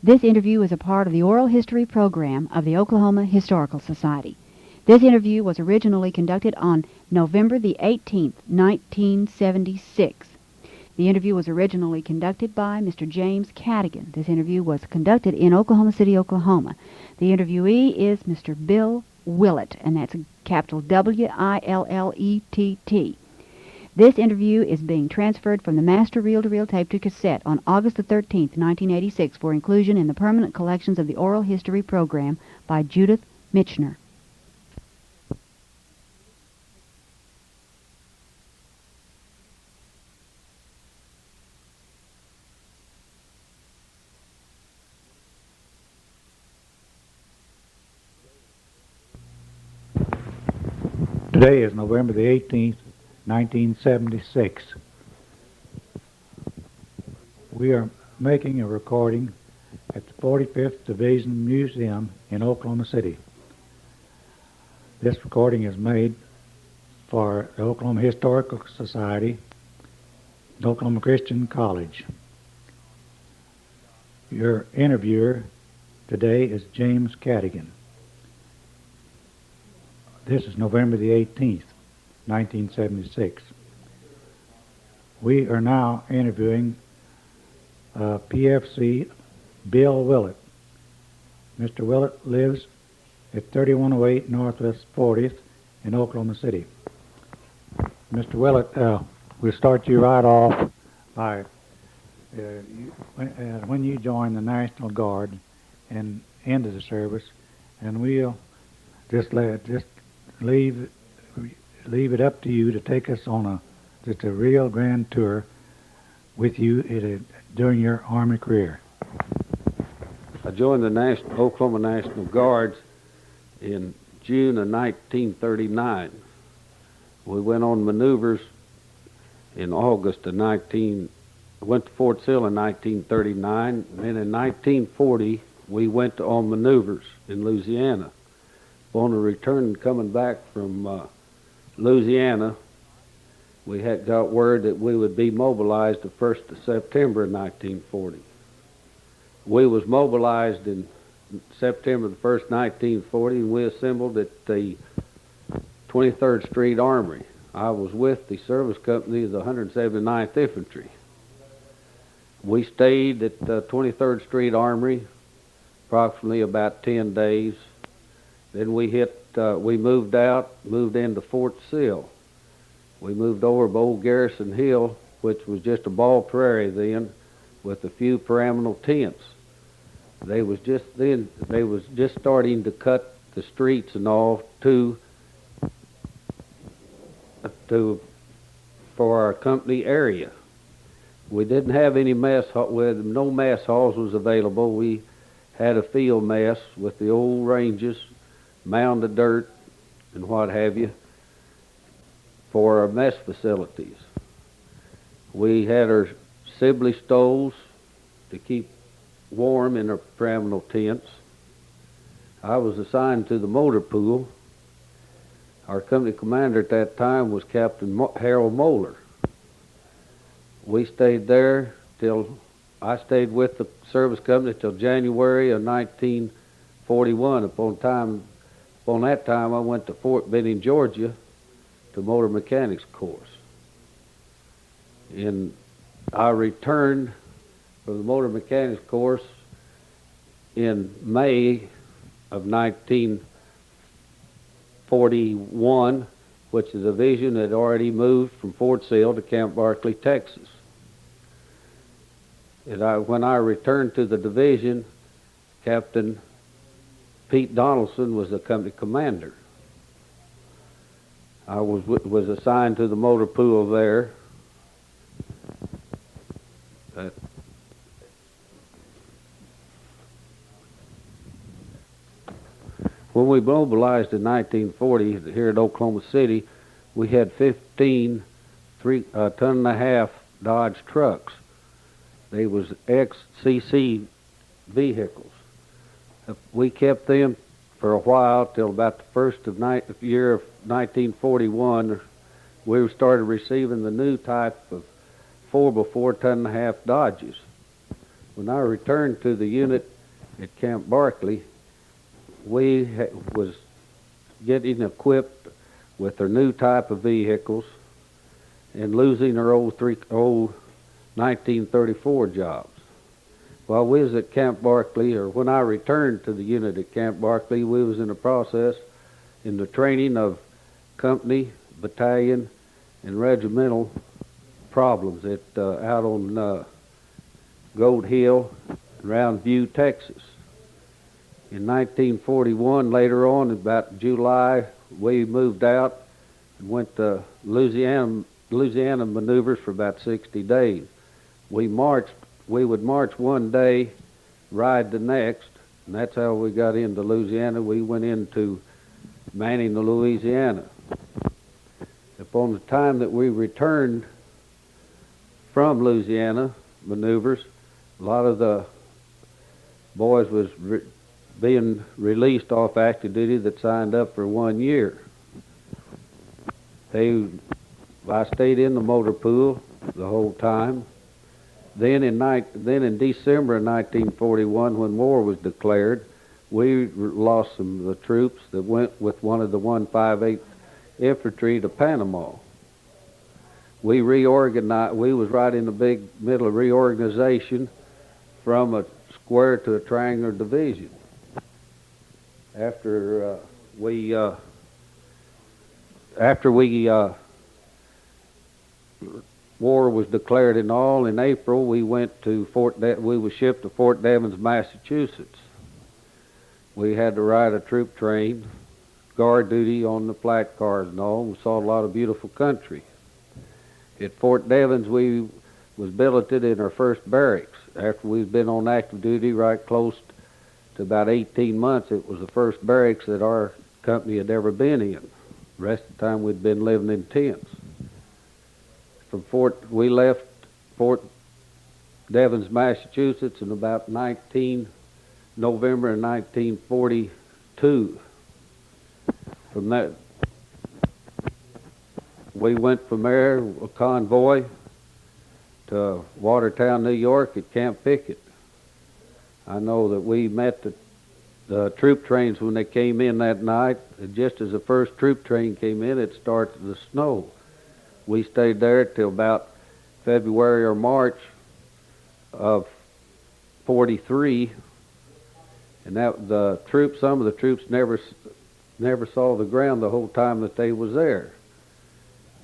This interview is a part of the oral history program of the Oklahoma Historical Society. This interview was originally conducted on November the 18th, 1976. The interview was originally conducted by Mr. James Katigan. This interview was conducted in Oklahoma City, Oklahoma. The interviewee is Mr. Bill Willett, and that's a capital W-I-L-L-E-T-T. This interview is being transferred from the master reel-to-reel tape to cassette on August the 13th, 1986 for inclusion in the permanent collections of the Oral History Program by Judith Michener. Today is November the 18th, 1976. We are making a recording at the 45th Division Museum in Oklahoma City. This recording is made for the Oklahoma Historical Society, Oklahoma Christian College. Your interviewer today is James Katigan. This is November the 18th, 1976. We are now interviewing PFC Bill Willett. Mr. Willett lives at 3108 Northwest 40th in Oklahoma City. Mr. Willett, we'll start you right off by when you joined the National Guard and ended the service, and we'll just leave it up to you to take us on just a real grand tour with you during your Army career. I joined the Oklahoma National Guards in June of 1939. We went on maneuvers in August of went to Fort Sill in 1939, and then in 1940 we went on maneuvers in Louisiana. On the return coming back from Louisiana, we had got word that we would be mobilized the 1st of September of 1940. We was mobilized in September the 1st, 1940, and we assembled at the 23rd Street Armory. I was with the service company of the 179th Infantry. We stayed at the 23rd Street Armory approximately about 10 days. Then we moved into Fort Sill. We moved over to Old Garrison Hill, which was just a ball prairie then, with a few pyramidal tents. They was just starting to cut the streets and all for our company area. We didn't have any no mess halls was available. We had a field mess with the old ranges, mound of dirt and what have you for our mess facilities. We had our Sibley stoves to keep warm in our pyramidal tents. I was assigned to the motor pool. Our company commander at that time was Captain Harold Moeller. We stayed there I stayed with the service company till January of 1941. Upon that time, I went to Fort Benning, Georgia, to motor mechanics course. And I returned from the motor mechanics course in May of 1941, which the division had already moved from Fort Sill to Camp Barkley, Texas. And when I returned to the division, Captain Pete Donaldson was the company commander. I was assigned to the motor pool there. When we mobilized in 1940 here at Oklahoma City, we had 15 ton-and-a-half Dodge trucks. They was ex-CC vehicles. We kept them for a while till about the first of year of 1941. We started receiving the new type of 4x4 ton-and-a-half Dodges. When I returned to the unit at Camp Barkley, we was getting equipped with their new type of vehicles and losing our old 1934 jobs. While we was at Camp Barkley, or when I returned to the unit at Camp Barkley, we was in the process in the training of company, battalion, and regimental problems out on Gold Hill, Round View, Texas. In 1941, later on, about July, we moved out and went to Louisiana maneuvers for about 60 days. We would march one day, ride the next, and that's how we got into Louisiana. We went into manning the Louisiana. Upon the time that we returned from Louisiana maneuvers, a lot of the boys was being released off active duty that signed up for 1 year. I stayed in the motor pool the whole time. Then in December of 1941, when war was declared, we lost some of the troops that went with one of the 158th Infantry to Panama. We reorganized. We was right in the big middle of reorganization from a square to a triangular division. After war was declared and all, in April we went to we was shipped to Fort Devens, Massachusetts. We had to ride a troop train, guard duty on the flat cars and all. We saw a lot of beautiful country. At Fort Devens, we was billeted in our first barracks. After we'd been on active duty right close to about 18 months, it was the first barracks that our company had ever been in. The rest of the time we'd been living in tents. We left Fort Devens, Massachusetts in about November of 1942. From that, we went from there, a convoy, to Watertown, New York at Camp Pickett. I know that we met the troop trains when they came in that night. And just as the first troop train came in, it started to snow. We stayed there till about February or March of 43, and some of the troops never saw the ground the whole time that they was there.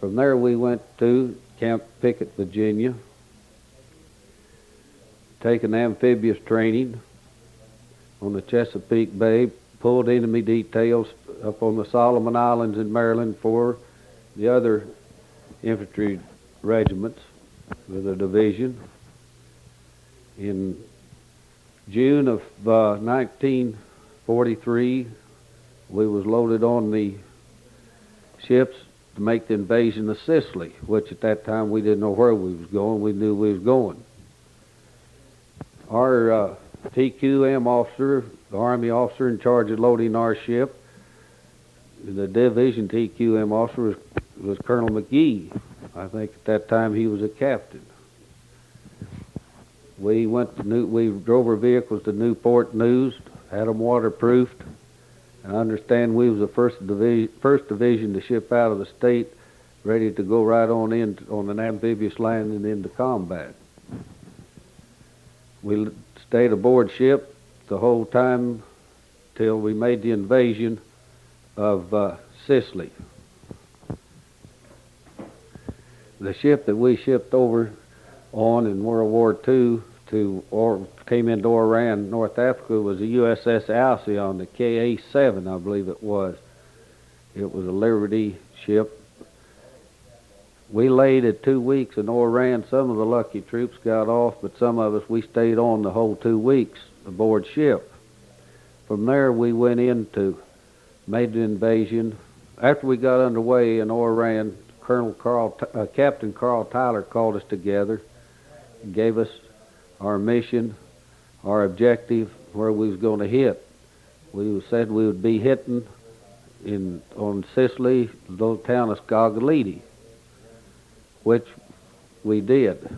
From there we went to Camp Pickett, Virginia, taking amphibious training on the Chesapeake Bay, pulled enemy details up on the Solomon Islands in Maryland for the other infantry regiments with a division. In June of 1943, we was loaded on the ships to make the invasion of Sicily, which at that time we didn't know where we was going. We knew we was going. Our TQM officer, the Army officer in charge of loading our ship, the division TQM officer was Colonel McGee. I think at that time he was a captain. We drove our vehicles to Newport News, had them waterproofed. I understand we was the first division to ship out of the state, ready to go right on in on an amphibious landing into combat. We stayed aboard ship the whole time till we made the invasion of Sicily. The ship that we shipped over on in World War II came into Oran, North Africa, was the USS Alcyon, the KA-7, I believe it was. It was a Liberty ship. We laid at 2 weeks in Oran. Some of the lucky troops got off, but some of us, we stayed on the whole 2 weeks aboard ship. From there, we went made the invasion. After we got underway in Oran, Captain Carl Tyler called us together and gave us our mission, our objective, where we was going to hit. We said we would be hitting on Sicily, the little town of Skagoliti, which we did.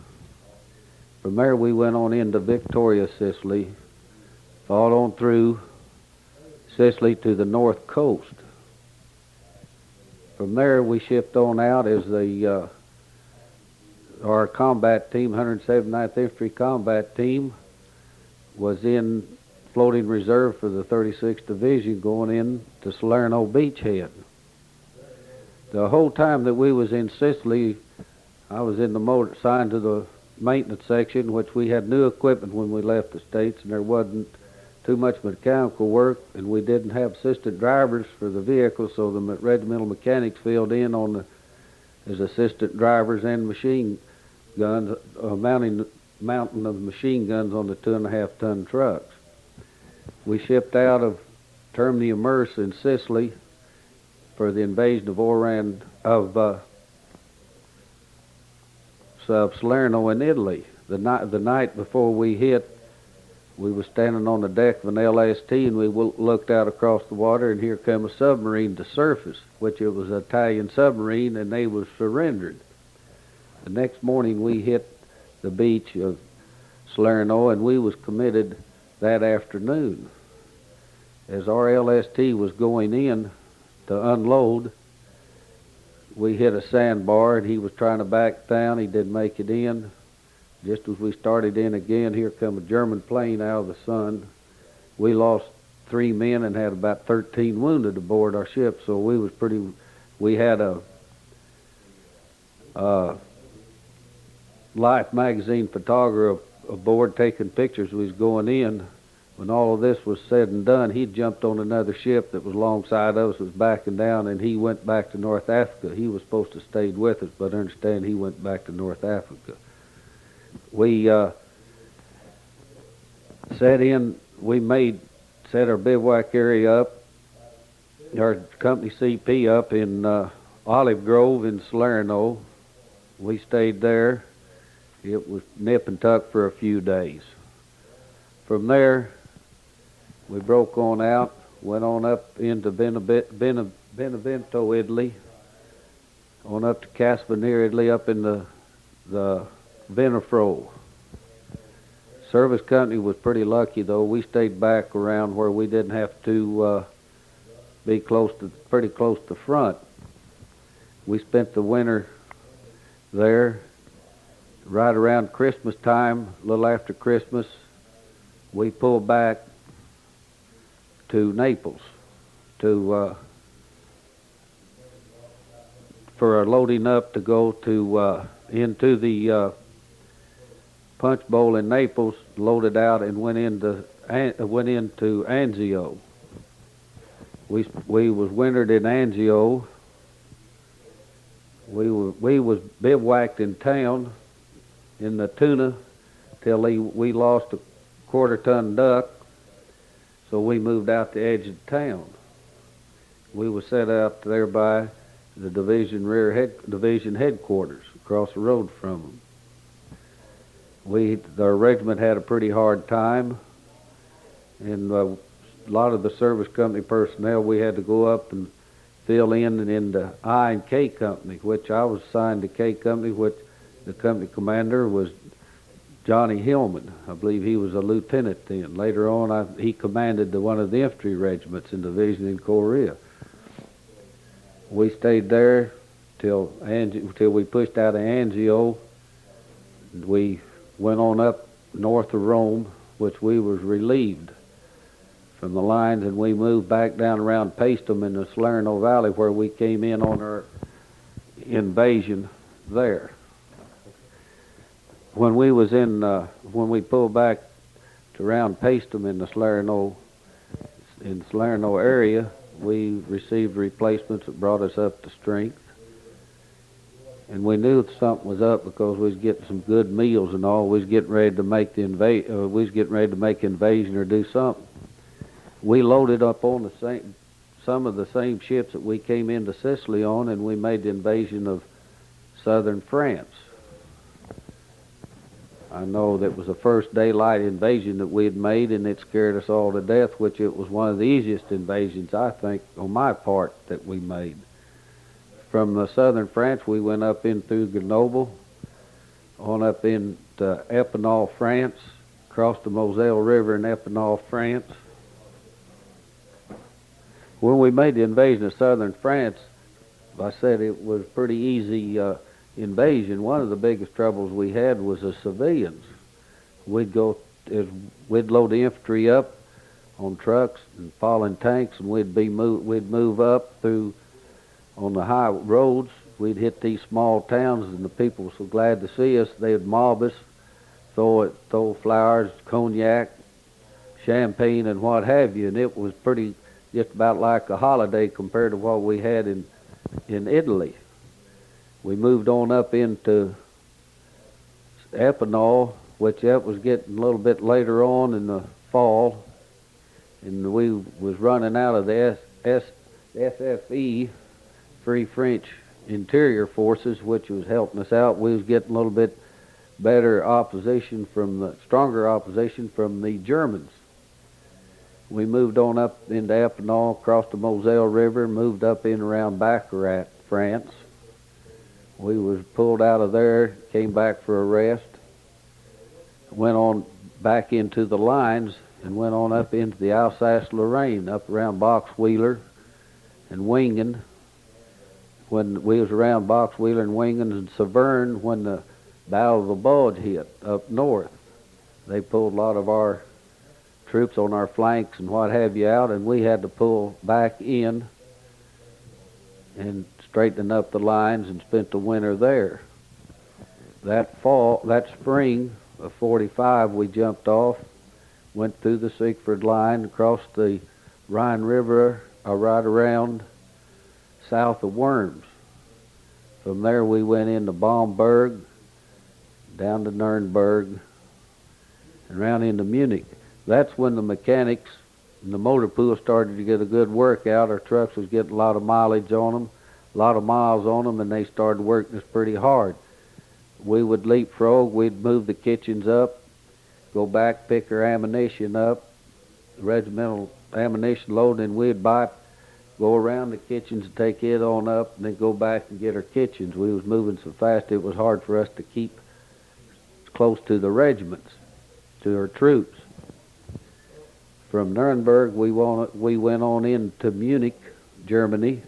From there we went on into Victoria, Sicily, fought on through Sicily to the north coast. From there we shipped on out as our combat team, 179th Infantry combat team, was in floating reserve for the 36th Division going in to Salerno beachhead. The whole time that we was in Sicily, I was in the motor, assigned to the maintenance section, which we had new equipment when we left the States, and there wasn't too much mechanical work, and we didn't have assistant drivers for the vehicles, so the regimental mechanics filled in as assistant drivers and machine guns, mounting of machine guns on the 2.5-ton trucks. We shipped out of Termini Immerse in Sicily for the invasion of Salerno in Italy. The night before we hit, we were standing on the deck of an LST, and we looked out across the water, and here come a submarine to surface, which it was an Italian submarine, and they was surrendered. The next morning we hit the beach of Salerno, and we was committed that afternoon. As our LST was going in to unload, we hit a sandbar, and he was trying to back down. He didn't make it in. Just as we started in again, here come a German plane out of the sun. We lost 3 men and had about 13 wounded aboard our ship, so we had a Life magazine photographer aboard taking pictures. We was going in. When all of this was said and done, he jumped on another ship that was alongside of us, was backing down, and he went back to North Africa. He was supposed to stay with us, but I understand he went back to North Africa. We set our bivouac area up, our company CP up in Olive Grove in Salerno. We stayed there. It was nip and tuck for a few days. From there, we broke on out, went on up into Benevento, Italy, on up to Caspanier, Italy, up in the Venafro. Service company was pretty lucky, though. We stayed back around where we didn't have to be pretty close to front. We spent the winter there. Right around Christmas time, a little after Christmas, we pulled back to Naples for a loading up to go into the punch bowl in Naples, loaded out, and went into Anzio. We was wintered in Anzio. We was bivouacked in town in the tuna till we lost a 1/4-ton duck, so we moved out the edge of town. We was set out there by the division headquarters across the road from them. Our regiment had a pretty hard time, and a lot of the service company personnel, we had to go up and fill in the I and K company, which I was assigned to K company, which the company commander was Johnny Hillman. I believe he was a lieutenant then. Later on, he commanded one of the infantry regiments in division in Korea. We stayed there till we pushed out of Anzio. We went on up north of Rome, which we was relieved from the lines, and we moved back down around Paestum in the Salerno Valley, where we came in on our invasion there. When we pulled back to around Paestum in the Salerno area, we received replacements that brought us up to strength. And we knew something was up because we was getting some good meals and all. We was getting ready to make invasion or do something. We loaded up on some of the same ships that we came into Sicily on, and we made the invasion of southern France. I know that was the first daylight invasion that we had made, and it scared us all to death, which it was one of the easiest invasions, I think, on my part, that we made. From southern France, we went up in through Grenoble, on up into Epinal, France, across the Moselle River in Epinal, France. When we made the invasion of southern France, I said it was pretty easy invasion. One of the biggest troubles we had was the civilians. We'd load the infantry up on trucks and falling tanks, and we'd move up through on the high roads. We'd hit these small towns, and the people were so glad to see us. They'd mob us, throw flowers, cognac, champagne, and what have you. And it was just about like a holiday compared to what we had in Italy. We moved on up into Epinal, which that was getting a little bit later on in the fall, and we was running out of the FFE, Free French Interior Forces, which was helping us out. We was getting a little bit stronger opposition from the Germans. We moved on up into Epinal, across the Moselle River, moved up in around Baccarat, France. We was pulled out of there, came back for a rest, went on back into the lines, and went on up into the Alsace-Lorraine, up around Boxweiler and Wingen. When we was around Boxweiler and Wingen and Saverne, when the Battle of the Bulge hit up north, they pulled a lot of our troops on our flanks and what have you out, and we had to pull back in and straighten up the lines and spent the winter there. That spring of 45, we jumped off, went through the Siegfried Line, across the Rhine River, right around south of Worms. From there we went into Bamberg, down to Nuremberg, and around into Munich. That's when the mechanics and the motor pool started to get a good workout. Our trucks was getting a lot of mileage on them, a lot of miles on them, and they started working us pretty hard. We would leapfrog, we'd move the kitchens up, go back, pick our ammunition up, regimental ammunition load, and we'd go around the kitchens and take it on up, and then go back and get our kitchens. We was moving so fast it was hard for us to keep close to the regiments, to our troops. From Nuremberg, we went on into Munich, Germany.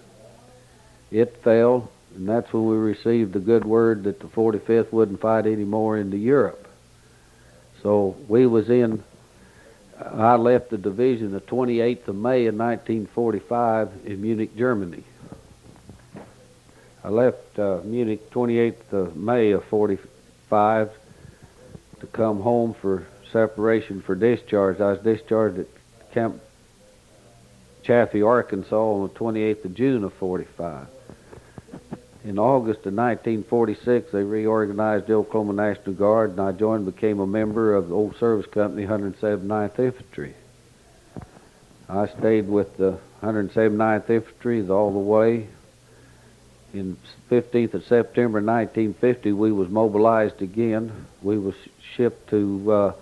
It fell, and that's when we received the good word that the 45th wouldn't fight anymore into Europe. So I left the division the 28th of May in 1945 in Munich, Germany. I left Munich 28th of May of 45 to come home for separation for discharge. I was discharged at Camp Chaffee, Arkansas on the 28th of June of 45. In August of 1946, they reorganized the Oklahoma National Guard, and I joined and became a member of the Old Service Company, 179th Infantry. I stayed with the 179th Infantry all the way. In 15th of September 1950, we was mobilized again. We was shipped to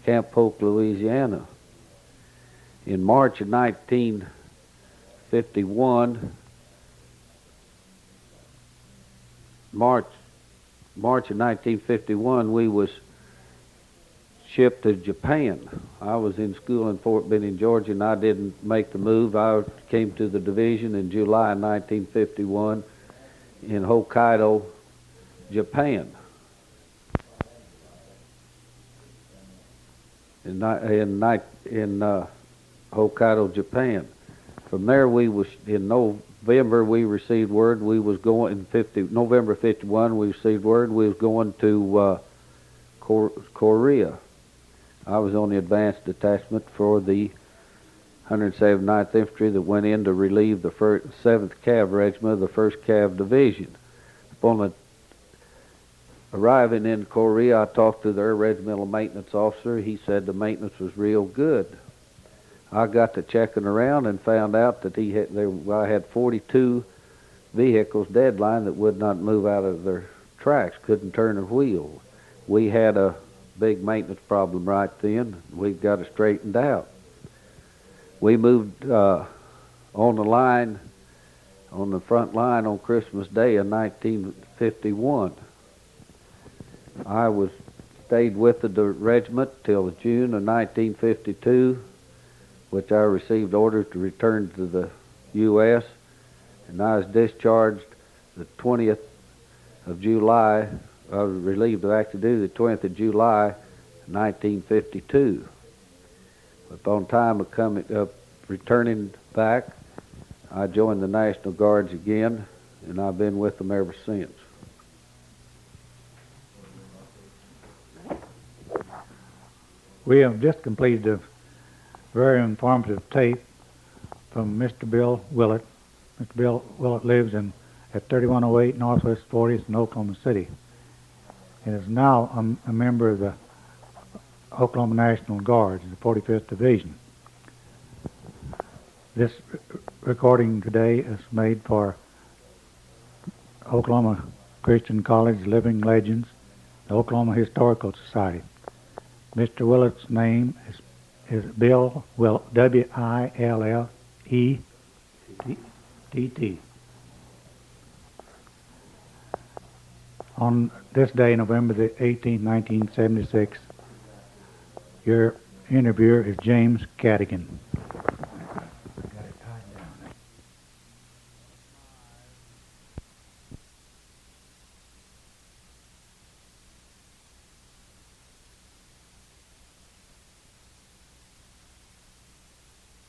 Camp Polk, Louisiana. In March of 1951, March of 1951, we was shipped to Japan. I was in school in Fort Benning, Georgia, and I didn't make the move. I came to the division in July 1951 in Hokkaido, Japan. In Hokkaido, Japan. From there, in November we received word we was going November 51. We received word we was going to Korea. I was on the advanced detachment for the 179th Infantry that went in to relieve the 7th Cav Regiment of the 1st Cav Division. Upon arriving in Korea, I talked to their regimental maintenance officer. He said the maintenance was real good. I got to checking around and found out that I had 42 vehicles deadline that would not move out of their tracks, couldn't turn a wheel. We had a big maintenance problem right then. We've got it straightened out. We moved on the front line on Christmas Day of 1951. I stayed with the regiment till June of 1952, which I received orders to return to the U.S., and I was discharged the 20th of July. I was relieved of active duty the 20th of July, 1952. Upon time of returning back, I joined the National Guards again, and I've been with them ever since. We have just completed a very informative tape from Mr. Bill Willett. Mr. Bill Willett lives at 3108 Northwest 40th in Oklahoma City, and is now a member of the Oklahoma National Guards, the 45th Division. This recording today is made for Oklahoma Christian College Living Legends, the Oklahoma Historical Society. Mr. Willett's name is Bill Willett, W-I-L-L-E-T-T. On this day, November the 18th, 1976, your interviewer is James Katigan.